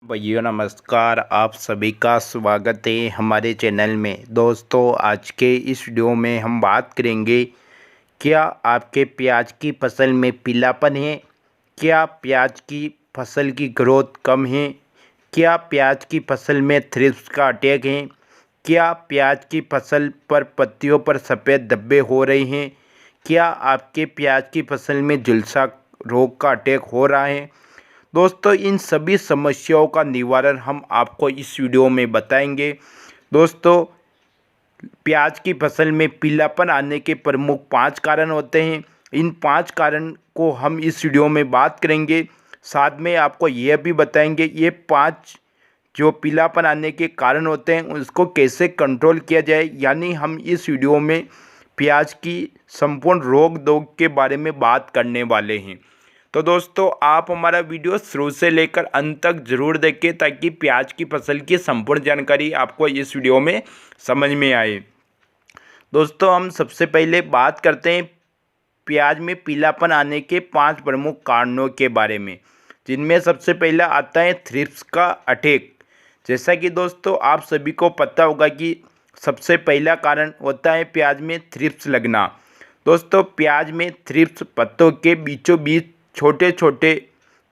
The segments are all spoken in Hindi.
भैया नमस्कार। आप सभी का स्वागत है हमारे चैनल में। दोस्तों आज के इस वीडियो में हम बात करेंगे, क्या आपके प्याज की फसल में पीलापन है, क्या प्याज की फसल की ग्रोथ कम है, क्या प्याज की फसल में थ्रिप्स का अटैक है, क्या प्याज की फसल पर पत्तियों पर सफ़ेद धब्बे हो रहे हैं, क्या आपके प्याज की फसल में झुलसा रोग का अटैक हो रहा है। दोस्तों इन सभी समस्याओं का निवारण हम आपको इस वीडियो में बताएंगे। दोस्तों प्याज की फसल में पीलापन आने के प्रमुख 5 कारण होते हैं। इन 5 कारण को हम इस वीडियो में बात करेंगे। साथ में आपको यह भी बताएंगे ये 5 जो पीलापन आने के कारण होते हैं उसको कैसे कंट्रोल किया जाए। यानी हम इस वीडियो में प्याज की संपूर्ण रोग दोग के बारे में बात करने वाले हैं। तो दोस्तों आप हमारा वीडियो शुरू से लेकर अंत तक ज़रूर देखें ताकि प्याज की फसल की संपूर्ण जानकारी आपको इस वीडियो में समझ में आए। दोस्तों हम सबसे पहले बात करते हैं प्याज में पीलापन आने के 5 प्रमुख कारणों के बारे में, जिनमें सबसे पहला आता है थ्रिप्स का अटैक। जैसा कि दोस्तों आप सभी को पता होगा कि सबसे पहला कारण होता है प्याज में थ्रिप्स लगना। दोस्तों प्याज में थ्रिप्स पत्तों के बीचों बीच छोटे छोटे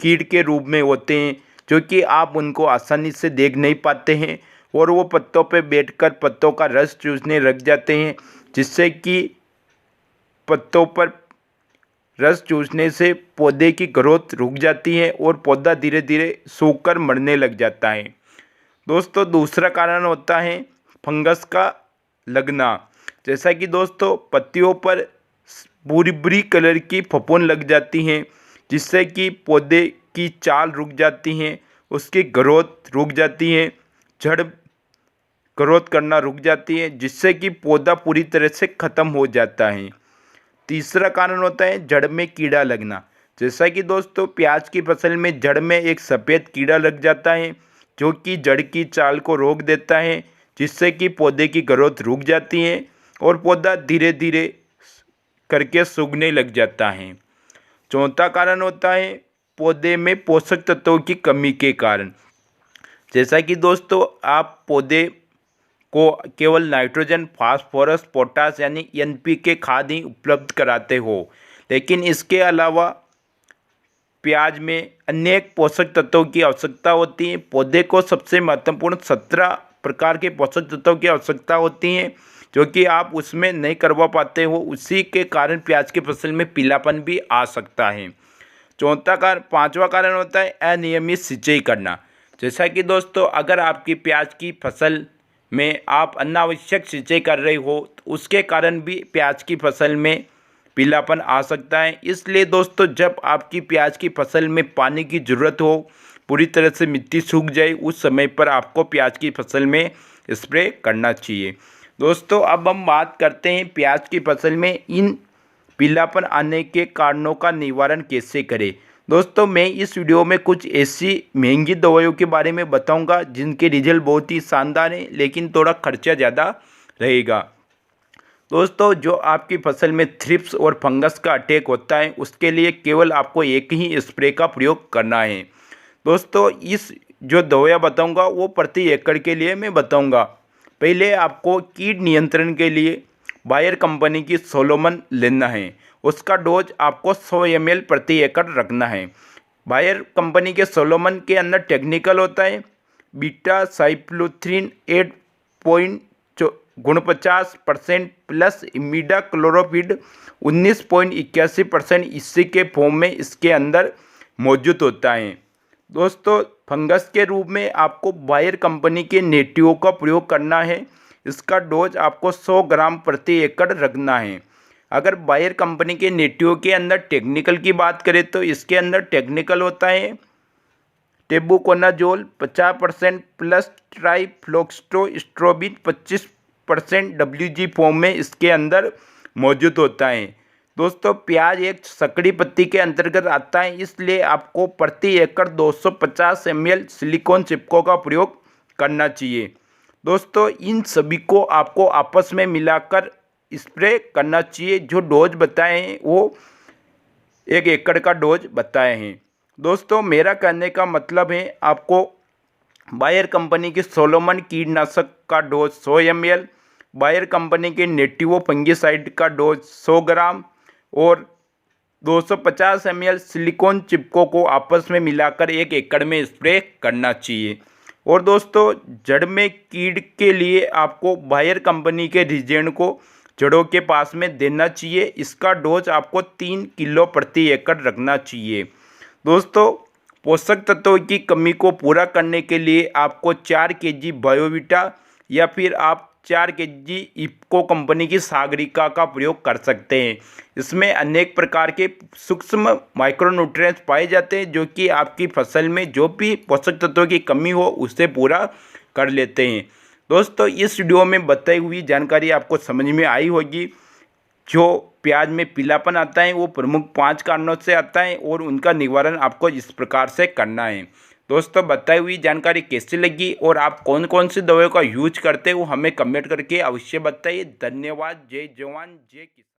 कीट के रूप में होते हैं, जो कि आप उनको आसानी से देख नहीं पाते हैं और वो पत्तों पे बैठकर पत्तों का रस चूसने लग जाते हैं, जिससे कि पत्तों पर रस चूसने से पौधे की ग्रोथ रुक जाती है और पौधा धीरे धीरे सूखकर मरने लग जाता है। दोस्तों दूसरा कारण होता है फंगस का लगना। जैसा कि दोस्तों पत्तियों पर बुरी बुरी कलर की फफूंद लग जाती हैं, जिससे कि पौधे की चाल रुक जाती हैं, उसकी ग्रोथ रुक जाती है, जड़ ग्रोथ करना रुक जाती है, जिससे कि पौधा पूरी तरह से ख़त्म हो जाता है। तीसरा कारण होता है जड़ में कीड़ा लगना। जैसा कि दोस्तों प्याज की फसल में जड़ में एक सफ़ेद कीड़ा लग जाता है, जो कि जड़ की चाल को रोक देता है, जिससे कि पौधे की ग्रोथ रुक जाती है और पौधा धीरे धीरे करके सूखने लग जाता है। चौथा कारण होता है पौधे में पोषक तत्वों की कमी के कारण। जैसा कि दोस्तों आप पौधे को केवल नाइट्रोजन, फास्फोरस, पोटास यानी एनपीके खाद ही उपलब्ध कराते हो, लेकिन इसके अलावा प्याज में अनेक पोषक तत्वों की आवश्यकता होती है। पौधे को सबसे महत्वपूर्ण 17 प्रकार के पोषक तत्वों की आवश्यकता होती है, जो कि आप उसमें नहीं करवा पाते हो। उसी के कारण प्याज की फसल में पीलापन भी आ सकता है। पांचवा कारण होता है अनियमित सिंचाई करना। जैसा कि दोस्तों अगर आपकी प्याज की फसल में आप अनावश्यक सिंचाई कर रहे हो तो उसके कारण भी प्याज की फसल में पीलापन आ सकता है। इसलिए दोस्तों जब आपकी प्याज की फसल में पानी की ज़रूरत हो, पूरी तरह से मिट्टी सूख जाए, उस समय पर आपको प्याज की फसल में स्प्रे करना चाहिए। दोस्तों अब हम बात करते हैं प्याज की फसल में इन पीलापन आने के कारणों का निवारण कैसे करें। दोस्तों मैं इस वीडियो में कुछ ऐसी महंगी दवाइयों के बारे में बताऊंगा जिनके रिजल्ट बहुत ही शानदार हैं, लेकिन थोड़ा खर्चा ज़्यादा रहेगा। दोस्तों जो आपकी फसल में थ्रिप्स और फंगस का अटैक होता है उसके लिए केवल आपको एक ही स्प्रे का प्रयोग करना है। दोस्तों इस जो दवाइयाँ बताऊंगा वो प्रति एकड़ के लिए मैं बताऊंगा। पहले आपको कीट नियंत्रण के लिए बायर कंपनी की सोलोमन लेना है। उसका डोज आपको 100 ml प्रति एकड़ रखना है। बायर कंपनी के सोलोमन के अंदर टेक्निकल होता है बीटा साइक्लोथ्रीन 8.49% प्लस इमिडा क्लोरोफिड 19.81% इसी के फॉर्म में इसके अंदर मौजूद होता है। दोस्तों फंगस के रूप में आपको बायर कंपनी के नेटिव का प्रयोग करना है। इसका डोज आपको 100 ग्राम प्रति एकड़ रखना है। अगर बायर कंपनी के नेटिव के अंदर टेक्निकल की बात करें तो इसके अंदर टेक्निकल होता है टेबुकोनाजोल 50% प्लस ट्राइफ्लोक्सोस्ट्रोबिन 25% WG फॉर्म में इसके अंदर मौजूद होता है। दोस्तों प्याज एक सकड़ी पत्ती के अंतर्गत आता है, इसलिए आपको प्रति एकड़ 250 ml सिलिकॉन चिपको का प्रयोग करना चाहिए। दोस्तों इन सभी को आपको आपस में मिलाकर स्प्रे करना चाहिए। जो डोज बताए हैं वो 1 एकड़ का डोज बताए हैं। दोस्तों मेरा कहने का मतलब है आपको बायर कंपनी के सोलोमन कीटनाशक का डोज 100 ml, बायर कंपनी के नेटिवो फंगिसाइड का डोज 100 ग्राम और 250 ml सिलिकॉन चिपको को आपस में मिलाकर 1 एकड़ में स्प्रे करना चाहिए। और दोस्तों, जड़ में कीड़ के लिए आपको बायर कंपनी के रीजेंड को जड़ों के पास में देना चाहिए। इसका डोज आपको 3 किलो प्रति एकड़ रखना चाहिए। दोस्तों, पोषक तत्वों की कमी को पूरा करने के लिए आपको 4 केजी बायोविटा या फिर आप 4 केजी इफ्को कंपनी की सागरिका का प्रयोग कर सकते हैं। इसमें अनेक प्रकार के सूक्ष्म माइक्रोन्यूट्रिएंट्स पाए जाते हैं जो कि आपकी फसल में जो भी पोषक तत्वों की कमी हो उसे पूरा कर लेते हैं। दोस्तों, इस वीडियो में बताई हुई जानकारी आपको समझ में आई होगी। जो प्याज में पीलापन आता है वो प्रमुख 5 कारणों से आता है और उनका निवारण आपको इस प्रकार से करना है। दोस्तों, बताई हुई जानकारी कैसी लगी और आप कौन कौन सी दवाओं का यूज करते हो हमें कमेंट करके अवश्य बताइए। धन्यवाद। जय जवान जय किसान।